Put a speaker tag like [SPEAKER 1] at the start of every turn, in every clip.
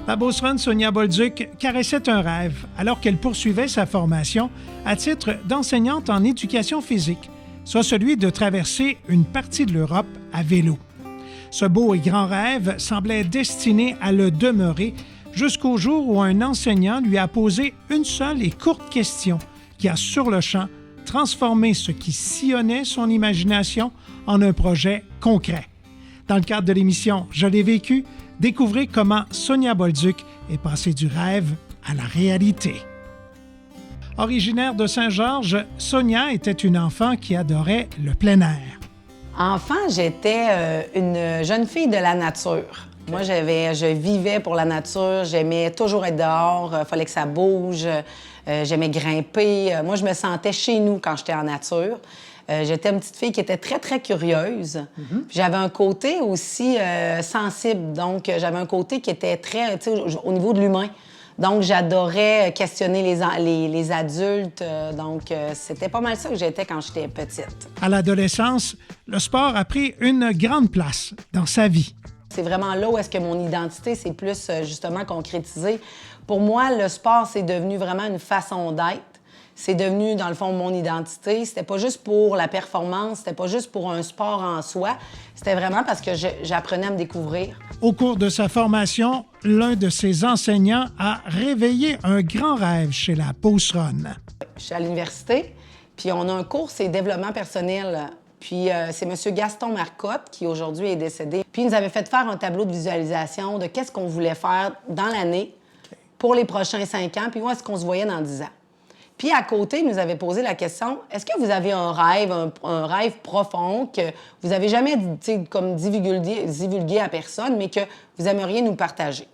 [SPEAKER 1] La beauceronne Sonia Bolduc caressait un rêve alors qu'elle poursuivait sa formation à titre d'enseignante en éducation physique, soit celui de traverser une partie de l'Europe à vélo. Ce beau et grand rêve semblait destiné à le demeurer jusqu'au jour où un enseignant lui a posé une seule et courte question qui a sur le champ transformé ce qui sillonnait son imagination en un projet concret. Dans le cadre de l'émission « Je l'ai vécu », découvrez comment Sonia Bolduc est passée du rêve à la réalité. Originaire de Saint-Georges, Sonia était une enfant qui adorait le plein air.
[SPEAKER 2] Enfant, j'étais une jeune fille de la nature. Moi, je vivais pour la nature, j'aimais toujours être dehors, il fallait que ça bouge, j'aimais grimper. Moi, je me sentais chez nous quand j'étais en nature. J'étais une petite fille qui était très, très curieuse. Puis j'avais un côté aussi sensible. Donc, j'avais un côté qui était très, tu sais, au niveau de l'humain. Donc, j'adorais questionner les adultes. Donc, c'était pas mal ça que j'étais quand j'étais petite.
[SPEAKER 1] À l'adolescence, le sport a pris une grande place dans sa vie.
[SPEAKER 2] C'est vraiment là où est-ce que mon identité s'est plus, justement, concrétisée. Pour moi, le sport, c'est devenu vraiment une façon d'être. C'est devenu, dans le fond, mon identité. C'était pas juste pour la performance, c'était pas juste pour un sport en soi. C'était vraiment parce que j'apprenais à me découvrir.
[SPEAKER 1] Au cours de sa formation, l'un de ses enseignants a réveillé un grand rêve chez la beauceronne.
[SPEAKER 2] Je suis à l'université, puis on a un cours, c'est développement personnel. Puis c'est M. Gaston Marcotte, qui aujourd'hui est décédé. Puis il nous avait fait faire un tableau de visualisation de qu'est-ce qu'on voulait faire dans l'année pour les prochains 5 ans, puis où est-ce qu'on se voyait dans 10 ans. Puis à côté, il nous avait posé la question, est-ce que vous avez un rêve profond que vous n'avez jamais comme divulgué à personne, mais que vous aimeriez nous partager?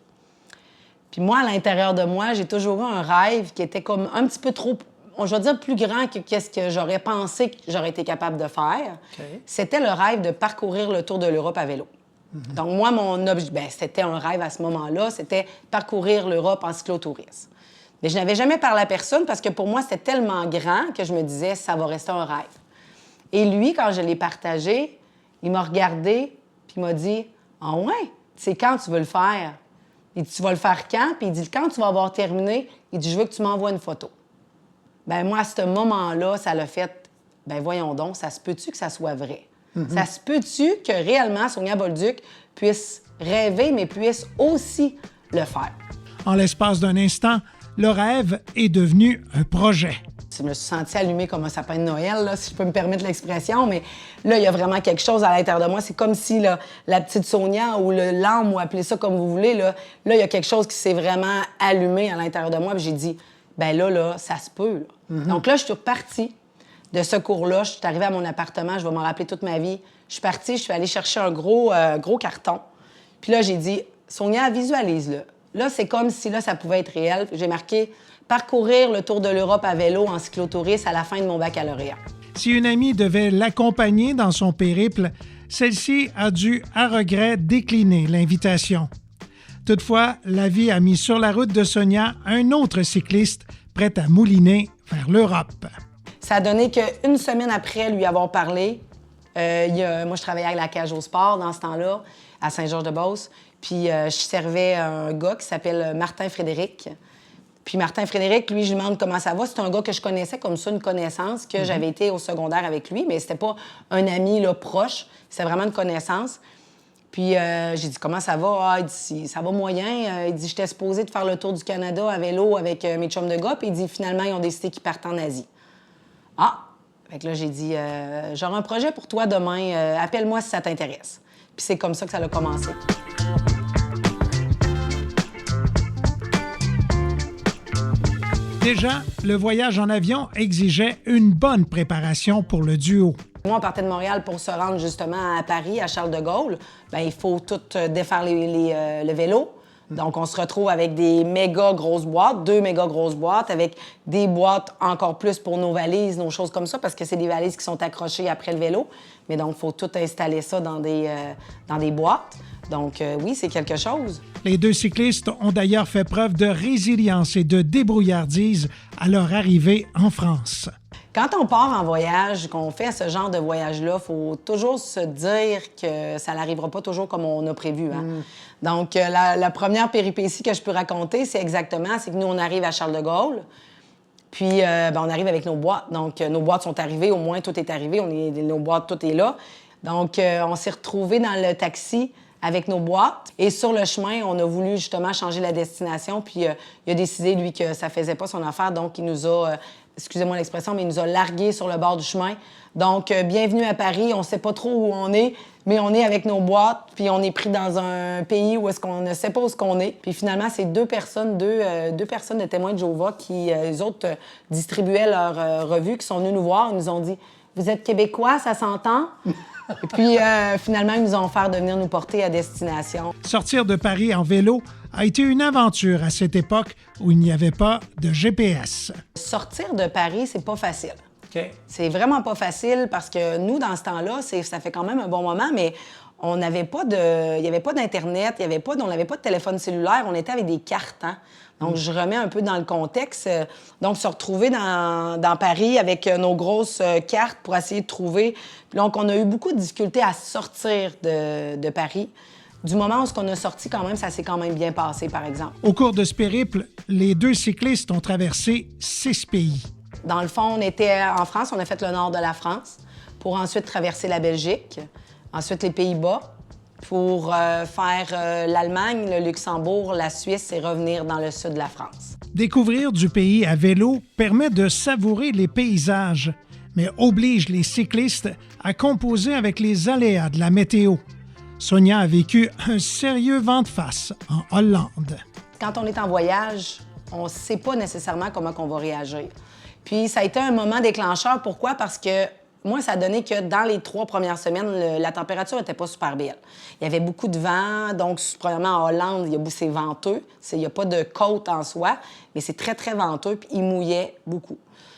[SPEAKER 2] Puis moi, à l'intérieur de moi, j'ai toujours eu un rêve qui était comme un petit peu trop, je vais dire plus grand que qu'est-ce que j'aurais pensé que j'aurais été capable de faire. Okay. C'était le rêve de parcourir le tour de l'Europe à vélo. Donc moi, c'était un rêve à ce moment-là, c'était parcourir l'Europe en cyclotourisme. Mais je n'avais jamais parlé à personne parce que pour moi, c'était tellement grand que je me disais, ça va rester un rêve. Et lui, quand je l'ai partagé, il m'a regardé puis il m'a dit, « Ah ouais, c'est quand tu veux le faire? » Il dit, « Tu vas le faire quand? » Puis il dit, « Quand tu vas avoir terminé, il dit, je veux que tu m'envoies une photo. » Bien, moi, à ce moment-là, ça l'a fait, bien voyons donc, ça se peut-tu que ça soit vrai? Ça se peut-tu que réellement Sonia Bolduc puisse rêver, mais puisse aussi le faire?
[SPEAKER 1] En l'espace d'un instant, le rêve est devenu un projet.
[SPEAKER 2] Je me suis sentie allumée comme un sapin de Noël, là, si je peux me permettre l'expression, mais là, il y a vraiment quelque chose à l'intérieur de moi. C'est comme si là, la petite Sonia ou l'âme, ou appelez ça comme vous voulez, là, il y a quelque chose qui s'est vraiment allumé à l'intérieur de moi. Puis j'ai dit, ben là, ça se peut. Donc là, je suis repartie de ce cours-là. Je suis arrivée à mon appartement, je vais m'en rappeler toute ma vie. Je suis partie, je suis allée chercher un gros carton. Puis là, j'ai dit, Sonia, visualise-le. Là, c'est comme si là, ça pouvait être réel. J'ai marqué « Parcourir le tour de l'Europe à vélo en cyclotourisme à la fin de mon baccalauréat ».
[SPEAKER 1] Si une amie devait l'accompagner dans son périple, celle-ci a dû, à regret, décliner l'invitation. Toutefois, la vie a mis sur la route de Sonia un autre cycliste prêt à mouliner vers l'Europe.
[SPEAKER 2] Ça a donné qu'une semaine après lui avoir parlé, moi, je travaillais à la cage au sport dans ce temps-là, à Saint-Georges-de-Beauce. Puis je servais un gars qui s'appelle Martin Frédéric. Puis Martin Frédéric, lui, je lui demande comment ça va. C'est un gars que je connaissais comme ça, une connaissance, que j'avais été au secondaire avec lui, mais c'était pas un ami là, proche, c'était vraiment une connaissance. Puis j'ai dit, comment ça va? Ah, il dit, ça va moyen. Il dit, j'étais supposé de faire le tour du Canada à vélo avec mes chums de gars. Puis il dit, finalement, ils ont décidé qu'ils partent en Asie. Ah! Fait que là, j'ai dit, j'aurai un projet pour toi demain. Appelle-moi si ça t'intéresse. Puis c'est comme ça que ça a commencé.
[SPEAKER 1] Déjà, le voyage en avion exigeait une bonne préparation pour le duo.
[SPEAKER 2] Moi, on partait de Montréal pour se rendre justement à Paris, à Charles de Gaulle. Bien, il faut tout défaire le vélo. Donc, on se retrouve avec des méga grosses boîtes, 2 méga grosses boîtes, avec des boîtes encore plus pour nos valises, nos choses comme ça, parce que c'est des valises qui sont accrochées après le vélo. Mais donc, il faut tout installer ça dans des boîtes. Donc, oui, c'est quelque chose.
[SPEAKER 1] Les deux cyclistes ont d'ailleurs fait preuve de résilience et de débrouillardise à leur arrivée en France.
[SPEAKER 2] Quand on part en voyage, qu'on fait ce genre de voyage-là, il faut toujours se dire que ça n'arrivera pas toujours comme on a prévu. Hein? Donc, la première péripétie que je peux raconter, c'est que nous, on arrive à Charles de Gaulle, puis on arrive avec nos boîtes. Donc, nos boîtes sont arrivées, au moins tout est arrivé, nos boîtes, tout est là. Donc, on s'est retrouvés dans le taxi avec nos boîtes. Et sur le chemin, on a voulu justement changer la destination, puis il a décidé, lui, que ça faisait pas son affaire, donc il nous a... excusez-moi l'expression, mais il nous a largués sur le bord du chemin. Donc, bienvenue à Paris. On ne sait pas trop où on est, mais on est avec nos boîtes, puis on est pris dans un pays où est-ce qu'on ne sait pas où est-ce qu'on est. Puis finalement, c'est deux personnes de témoins de Jéhovah qui, eux autres, distribuaient leur revue, qui sont venus nous voir. Ils nous ont dit « Vous êtes Québécois, ça s'entend? » Et puis, finalement, ils nous ont offert de venir nous porter à destination.
[SPEAKER 1] Sortir de Paris en vélo a été une aventure à cette époque où il n'y avait pas de GPS.
[SPEAKER 2] Sortir de Paris, c'est pas facile.
[SPEAKER 1] OK.
[SPEAKER 2] C'est vraiment pas facile parce que nous, dans ce temps-là, ça fait quand même un bon moment, mais on n'avait pas il n'y avait pas d'Internet, on n'avait pas de téléphone cellulaire, on était avec des cartes. Hein? Donc, je remets un peu dans le contexte. Donc, se retrouver dans Paris avec nos grosses cartes pour essayer de trouver. Donc, on a eu beaucoup de difficultés à sortir de Paris. Du moment où on a sorti, quand même, ça s'est quand même bien passé, par exemple.
[SPEAKER 1] Au cours de ce périple, les deux cyclistes ont traversé 6 pays.
[SPEAKER 2] Dans le fond, on était en France, on a fait le nord de la France pour ensuite traverser la Belgique, ensuite les Pays-Bas, pour faire l'Allemagne, le Luxembourg, la Suisse et revenir dans le sud de la France.
[SPEAKER 1] Découvrir du pays à vélo permet de savourer les paysages, mais oblige les cyclistes à composer avec les aléas de la météo. Sonia a vécu un sérieux vent de face en Hollande.
[SPEAKER 2] Quand on est en voyage, on ne sait pas nécessairement comment on va réagir. Puis ça a été un moment déclencheur. Pourquoi? Parce que moi, ça a donné que dans les 3 premières semaines, la température n'était pas super belle. Il y avait beaucoup de vent. Donc, premièrement, en Hollande, c'est venteux. Il n'y a pas de côte en soi, mais c'est très, très venteux. Puis il mouillait beaucoup.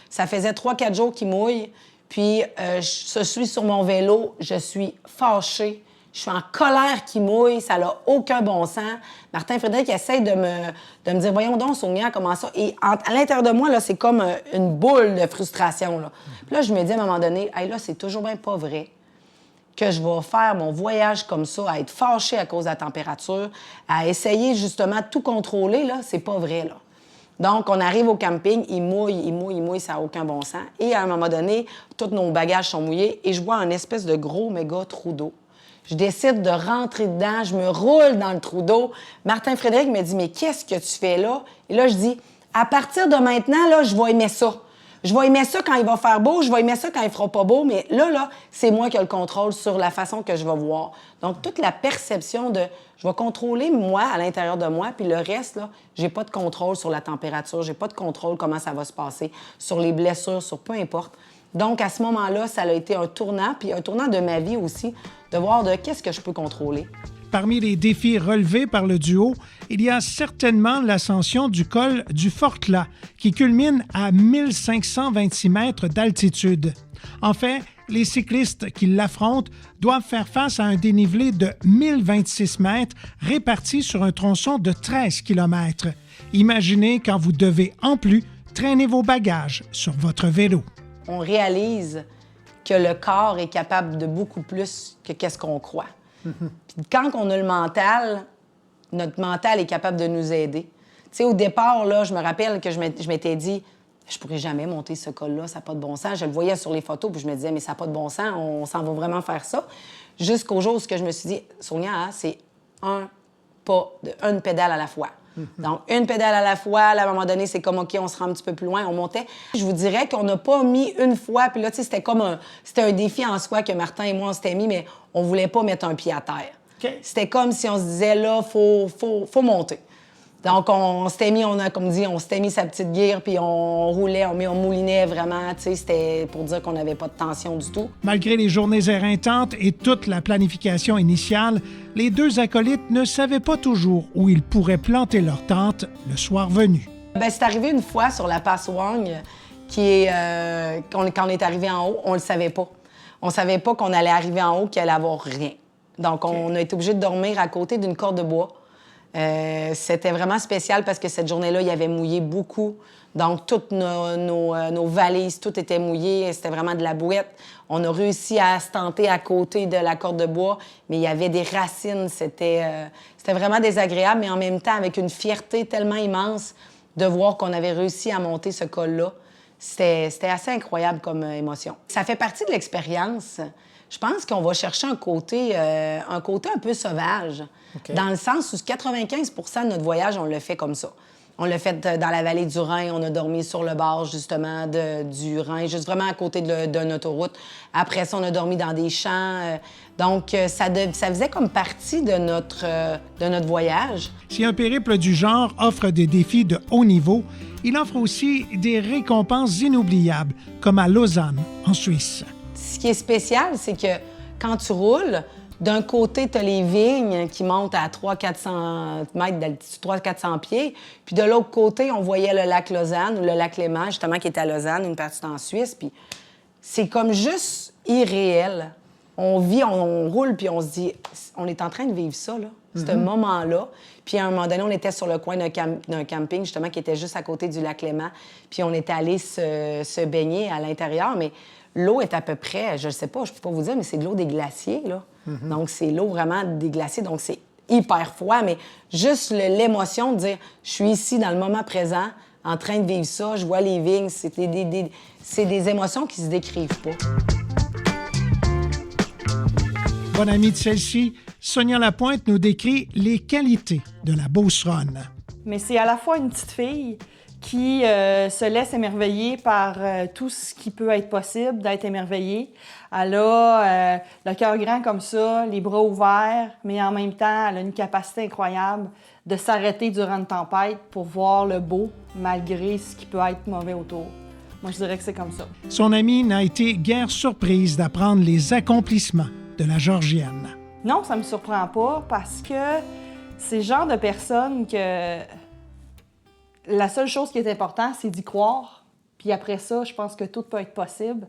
[SPEAKER 2] Ça faisait 3-4 jours qu'il mouille. Puis je suis sur mon vélo. Je suis fâchée. Je suis en colère qu'il mouille, ça n'a aucun bon sens. Martin Frédéric essaie de me dire « Voyons donc, Sonia, comment ça? » Et à l'intérieur de moi, là, c'est comme une boule de frustration. Là. Puis là, je me dis à un moment donné, « Hey, là, c'est toujours bien pas vrai que je vais faire mon voyage comme ça, à être fâchée à cause de la température, à essayer justement de tout contrôler, là, c'est pas vrai, là. » Donc, on arrive au camping, il mouille, ça n'a aucun bon sens. Et à un moment donné, tous nos bagages sont mouillés et je vois un espèce de gros méga trou d'eau. Je décide de rentrer dedans, je me roule dans le trou d'eau. Martin Frédéric me dit « Mais qu'est-ce que tu fais là? » Et là, je dis « À partir de maintenant, là, je vais aimer ça. Je vais aimer ça quand il va faire beau, je vais aimer ça quand il fera pas beau, mais là, c'est moi qui ai le contrôle sur la façon que je vais voir. » Donc, toute la perception de « Je vais contrôler moi à l'intérieur de moi, puis le reste, là, j'ai pas de contrôle sur la température, j'ai pas de contrôle comment ça va se passer, sur les blessures, sur peu importe. » Donc, à ce moment-là, ça a été un tournant, puis un tournant de ma vie aussi, de voir de qu'est-ce que je peux contrôler.
[SPEAKER 1] Parmi les défis relevés par le duo, il y a certainement l'ascension du col du Forclaz, qui culmine à 1526 mètres d'altitude. En fait, les cyclistes qui l'affrontent doivent faire face à un dénivelé de 1026 mètres répartis sur un tronçon de 13 km. Imaginez quand vous devez, en plus, traîner vos bagages sur votre vélo.
[SPEAKER 2] On réalise que le corps est capable de beaucoup plus que qu'est-ce qu'on croit. Puis quand on a le mental, notre mental est capable de nous aider. Tu sais, au départ, là, je me rappelle que je m'étais dit « Je pourrais jamais monter ce col-là, ça n'a pas de bon sens. » Je le voyais sur les photos, puis je me disais « Mais ça n'a pas de bon sens, on s'en va vraiment faire ça. » Jusqu'au jour où je me suis dit « Sonia, hein, c'est un pas, une pédale à la fois. » Donc, une pédale à la fois, là, à un moment donné, c'est comme, OK, on se rend un petit peu plus loin, on montait. Je vous dirais qu'on n'a pas mis une fois, puis là, tu sais, c'était un défi en soi que Martin et moi, on s'était mis, mais on voulait pas mettre un pied à terre.
[SPEAKER 1] Okay.
[SPEAKER 2] C'était comme si on se disait, là, faut monter. Donc, on s'était mis, on s'était mis sa petite gear, puis on roulait, on moulinait vraiment, tu sais, c'était pour dire qu'on n'avait pas de tension du tout.
[SPEAKER 1] Malgré les journées éreintantes et toute la planification initiale, les deux acolytes ne savaient pas toujours où ils pourraient planter leur tente le soir venu.
[SPEAKER 2] Bien, c'est arrivé une fois sur la passe Wang, quand on est arrivé en haut, on le savait pas. On savait pas qu'on allait arriver en haut, qu'il allait avoir rien. Donc, on a été obligé de dormir à côté d'une corde de bois. C'était vraiment spécial parce que cette journée-là, il y avait mouillé beaucoup. Donc, toutes nos valises, tout était mouillé. C'était vraiment de la bouette. On a réussi à se tenter à côté de la corde de bois, mais il y avait des racines. C'était vraiment désagréable, mais en même temps, avec une fierté tellement immense de voir qu'on avait réussi à monter ce col-là. C'était assez incroyable comme émotion. Ça fait partie de l'expérience. Je pense qu'on va chercher un côté un peu sauvage, dans le sens où 95 de notre voyage, on le fait comme ça. On l'a fait dans la vallée du Rhin. On a dormi sur le bord, justement, du Rhin, juste vraiment à côté d'une autoroute. Après ça, on a dormi dans des champs. Donc, ça faisait comme partie de notre voyage.
[SPEAKER 1] Si un périple du genre offre des défis de haut niveau, il offre aussi des récompenses inoubliables, comme à Lausanne, en Suisse.
[SPEAKER 2] Ce qui est spécial, c'est que quand tu roules, d'un côté, tu as les vignes qui montent à 300-400 mètres d'altitude, 300-400 pieds. Puis de l'autre côté, on voyait le lac Lausanne ou le lac Léman, justement, qui est à Lausanne, une partie en Suisse. Puis c'est comme juste irréel. On vit, on roule, puis on se dit, on est en train de vivre ça, là, ce moment-là. Puis à un moment donné, on était sur le coin d'un camping, justement, qui était juste à côté du lac Léman. Puis on est allé se baigner à l'intérieur, mais l'eau est à peu près, je ne sais pas, je ne peux pas vous dire, mais c'est de l'eau des glaciers, là. Donc, c'est l'eau vraiment des glaciers, donc c'est hyper froid, mais juste l'émotion de dire, je suis ici dans le moment présent, en train de vivre ça, je vois les vignes, c'est des émotions qui se décrivent pas.
[SPEAKER 1] Bonne amie de celle-ci, Sonia Lapointe nous décrit les qualités de la Beauceronne.
[SPEAKER 3] Mais c'est à la fois une petite fille qui se laisse émerveiller par tout ce qui peut être possible d'être émerveillée. Elle a le cœur grand comme ça, les bras ouverts, mais en même temps, elle a une capacité incroyable de s'arrêter durant une tempête pour voir le beau, malgré ce qui peut être mauvais autour. Moi, je dirais que c'est comme ça.
[SPEAKER 1] Son amie n'a été guère surprise d'apprendre les accomplissements de la Georgienne.
[SPEAKER 3] Non, ça me surprend pas parce que c'est le genre de personne que la seule chose qui est importante, c'est d'y croire. Puis après ça, je pense que tout peut être possible.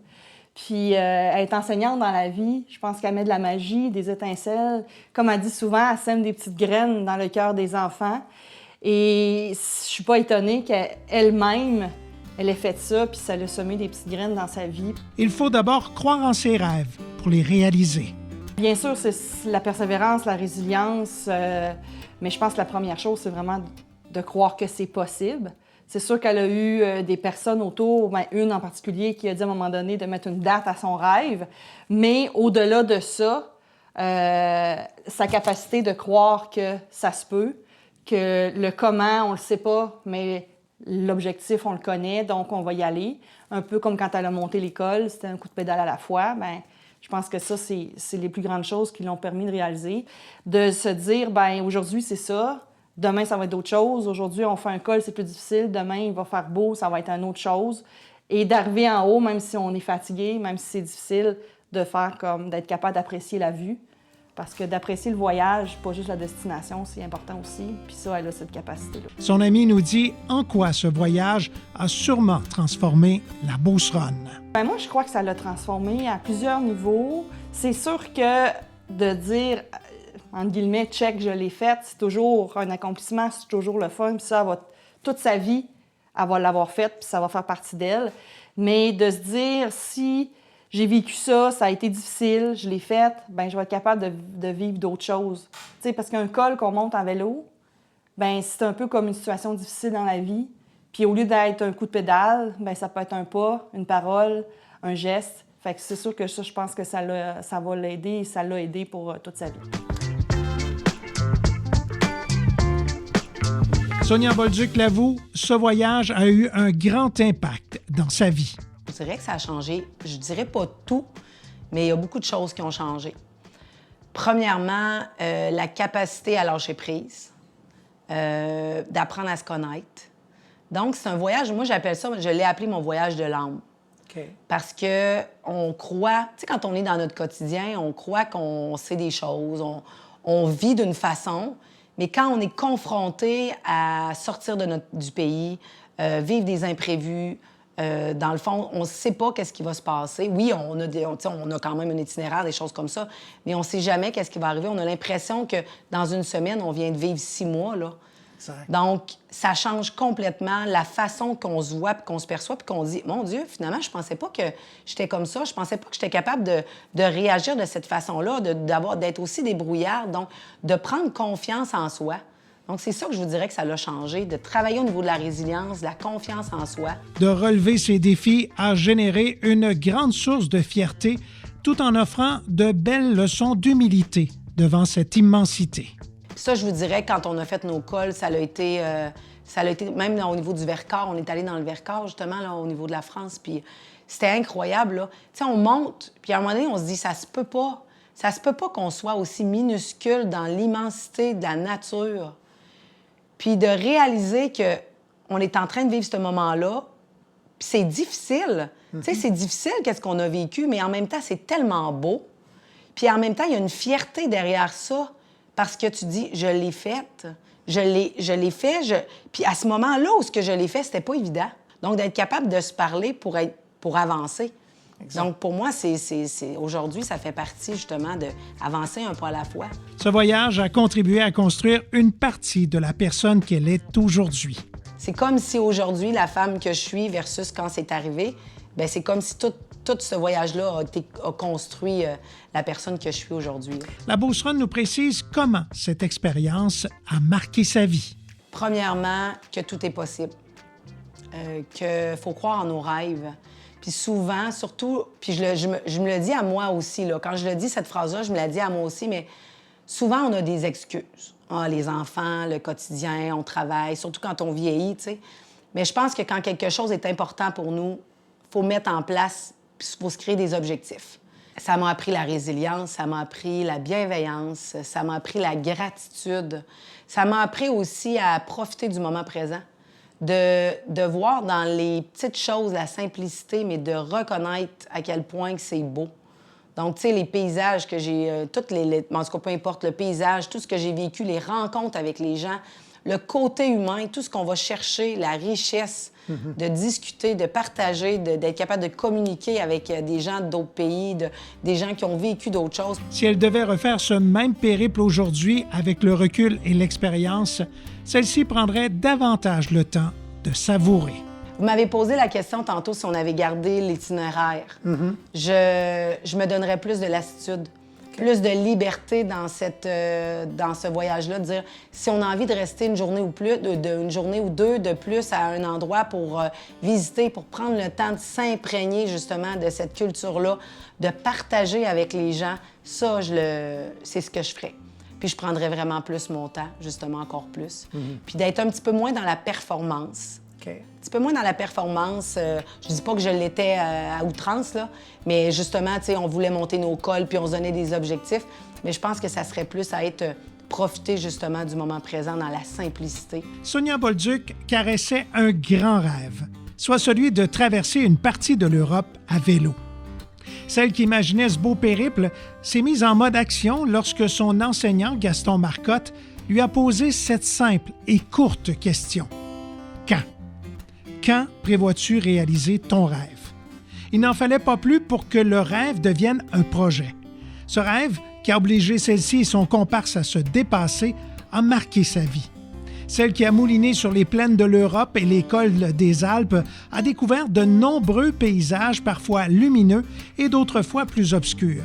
[SPEAKER 3] Puis elle est enseignante dans la vie. Je pense qu'elle met de la magie, des étincelles. Comme elle dit souvent, elle sème des petites graines dans le cœur des enfants. Et je suis pas étonnée qu'elle-même, elle ait fait ça, puis ça l'a semé des petites graines dans sa vie.
[SPEAKER 1] Il faut d'abord croire en ses rêves pour les réaliser.
[SPEAKER 3] Bien sûr, c'est la persévérance, la résilience, mais je pense que la première chose, c'est vraiment de croire que c'est possible. C'est sûr qu'elle a eu des personnes autour, bien, une en particulier, qui a dit à un moment donné de mettre une date à son rêve, mais au-delà de ça, sa capacité de croire que ça se peut, que le comment, on le sait pas, mais l'objectif, on le connaît, donc on va y aller. Un peu comme quand elle a monté l'école, c'était un coup de pédale à la fois, bien, je pense que ça, c'est les plus grandes choses qui l'ont permis de réaliser. De se dire, bien, aujourd'hui, c'est ça. Demain, ça va être d'autres choses. Aujourd'hui, on fait un col, c'est plus difficile. Demain, il va faire beau, ça va être une autre chose. Et d'arriver en haut, même si on est fatigué, même si c'est difficile, d'être capable d'apprécier la vue. Parce que d'apprécier le voyage, pas juste la destination, c'est important aussi. Puis ça, elle a cette capacité-là.
[SPEAKER 1] Son ami nous dit en quoi ce voyage a sûrement transformé la Beauceronne.
[SPEAKER 3] Ben moi, je crois que ça l'a transformé à plusieurs niveaux. C'est sûr que de dire, entre guillemets, check, je l'ai faite, c'est toujours un accomplissement, c'est toujours le fun. Puis ça, toute sa vie, elle va l'avoir faite, puis ça va faire partie d'elle. Mais de se dire, si j'ai vécu ça, ça a été difficile, je l'ai faite, ben je vais être capable de vivre d'autres choses. Tu sais, parce qu'un col qu'on monte en vélo, ben c'est un peu comme une situation difficile dans la vie. Puis au lieu d'être un coup de pédale, ben ça peut être un pas, une parole, un geste. Fait que c'est sûr que ça, je pense que ça va l'aider et ça l'a aidé pour toute sa vie.
[SPEAKER 1] Sonia Bolduc l'avoue, ce voyage a eu un grand impact dans sa vie.
[SPEAKER 2] Je dirais que ça a changé, je dirais pas tout, mais il y a beaucoup de choses qui ont changé. Premièrement, la capacité à lâcher prise, d'apprendre à se connaître. Donc, c'est un voyage, moi j'appelle ça, je l'ai appelé mon voyage de l'âme.
[SPEAKER 1] Okay.
[SPEAKER 2] Parce qu'on croit, tu sais, quand on est dans notre quotidien, on croit qu'on sait des choses, on vit d'une façon, mais quand on est confronté à sortir du pays, vivre des imprévus, Dans le fond, on ne sait pas qu'est-ce qui va se passer. Oui, on a quand même un itinéraire, des choses comme ça, mais on ne sait jamais qu'est-ce qui va arriver. On a l'impression que dans une semaine, on vient de vivre 6 mois, là.
[SPEAKER 1] Exact.
[SPEAKER 2] Donc, ça change complètement la façon qu'on se voit, puis qu'on se perçoit, puis qu'on dit « Mon Dieu, finalement, je pensais pas que j'étais comme ça. Je pensais pas que j'étais capable de réagir de cette façon-là, d'être aussi débrouillarde. » Donc, de prendre confiance en soi. Donc, c'est ça que je vous dirais que ça l'a changé, de travailler au niveau de la résilience, de la confiance en soi.
[SPEAKER 1] De relever ces défis a généré une grande source de fierté tout en offrant de belles leçons d'humilité devant cette immensité.
[SPEAKER 2] Ça, je vous dirais, quand on a fait nos cols, ça l'a été même au niveau du Vercors. On est allé dans le Vercors, justement, là, au niveau de la France, puis c'était incroyable, là. Tu sais, on monte, puis à un moment donné, on se dit, ça se peut pas qu'on soit aussi minuscule dans l'immensité de la nature. Puis de réaliser qu'on est en train de vivre ce moment-là, puis c'est difficile. Tu sais, c'est difficile, qu'est-ce qu'on a vécu, mais en même temps, c'est tellement beau. Puis en même temps, il y a une fierté derrière ça, parce que tu dis, je l'ai faite, je l'ai fait. Puis à ce moment-là où ce que je l'ai fait, c'était pas évident. Donc, d'être capable de se parler pour avancer. Exact. Donc, pour moi, aujourd'hui, ça fait partie, justement, d'avancer un pas à la fois.
[SPEAKER 1] Ce voyage a contribué à construire une partie de la personne qu'elle est aujourd'hui.
[SPEAKER 2] C'est comme si aujourd'hui, la femme que je suis versus quand c'est arrivé, bien, c'est comme si tout ce voyage-là a construit la personne que je suis aujourd'hui.
[SPEAKER 1] La Beauceronne nous précise comment cette expérience a marqué sa vie.
[SPEAKER 2] Premièrement, que tout est possible, qu'il faut croire en nos rêves. Puis souvent, surtout, puis je me le dis à moi aussi, là. Quand je le dis, cette phrase-là, je me la dis à moi aussi, mais souvent, on a des excuses. Ah, les enfants, le quotidien, on travaille, surtout quand on vieillit, tu sais. Mais je pense que quand quelque chose est important pour nous, il faut mettre en place, puis il faut se créer des objectifs. Ça m'a appris la résilience, ça m'a appris la bienveillance, ça m'a appris la gratitude. Ça m'a appris aussi à profiter du moment présent. De voir dans les petites choses la simplicité, mais de reconnaître à quel point que c'est beau. Donc, tu sais, les paysages que j'ai... en tout cas, peu importe le paysage, tout ce que j'ai vécu, les rencontres avec les gens, le côté humain, tout ce qu'on va chercher, la richesse de discuter, de partager, d'être capable de communiquer avec des gens d'autres pays, des gens qui ont vécu d'autres choses.
[SPEAKER 1] Si elle devait refaire ce même périple aujourd'hui avec le recul et l'expérience, celle-ci prendrait davantage le temps de savourer.
[SPEAKER 2] Vous m'avez posé la question tantôt si on avait gardé l'itinéraire. Je me donnerais plus de lassitude, plus de liberté dans ce voyage-là, de dire si on a envie de rester une journée ou plus, une journée ou deux de plus à un endroit pour visiter, pour prendre le temps de s'imprégner justement de cette culture-là, de partager avec les gens, ça, c'est ce que je ferais. Puis je prendrais vraiment plus mon temps, justement encore plus. Puis d'être un petit peu moins dans la performance.
[SPEAKER 1] Okay.
[SPEAKER 2] Un petit peu moins dans la performance. Je dis pas que je l'étais à outrance, là, mais justement, tu sais, on voulait monter nos cols puis on se donnait des objectifs. Mais je pense que ça serait plus à profiter justement du moment présent dans la simplicité.
[SPEAKER 1] Sonia Bolduc caressait un grand rêve, soit celui de traverser une partie de l'Europe à vélo. Celle qui imaginait ce beau périple s'est mise en mode action lorsque son enseignant, Gaston Marcotte, lui a posé cette simple et courte question. Quand? Quand prévois-tu réaliser ton rêve? Il n'en fallait pas plus pour que le rêve devienne un projet. Ce rêve, qui a obligé celle-ci et son comparse à se dépasser, a marqué sa vie. Celle qui a mouliné sur les plaines de l'Europe et les cols des Alpes a découvert de nombreux paysages parfois lumineux et d'autres fois plus obscurs.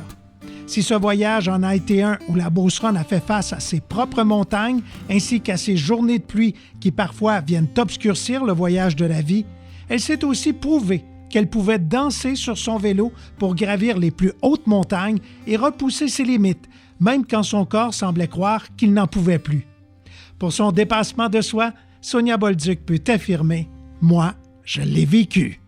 [SPEAKER 1] Si ce voyage en a été un où la Beauceronne a fait face à ses propres montagnes ainsi qu'à ses journées de pluie qui parfois viennent obscurcir le voyage de la vie, elle s'est aussi prouvée qu'elle pouvait danser sur son vélo pour gravir les plus hautes montagnes et repousser ses limites, même quand son corps semblait croire qu'il n'en pouvait plus. Pour son dépassement de soi, Sonia Bolduc peut affirmer « Moi, je l'ai vécu ».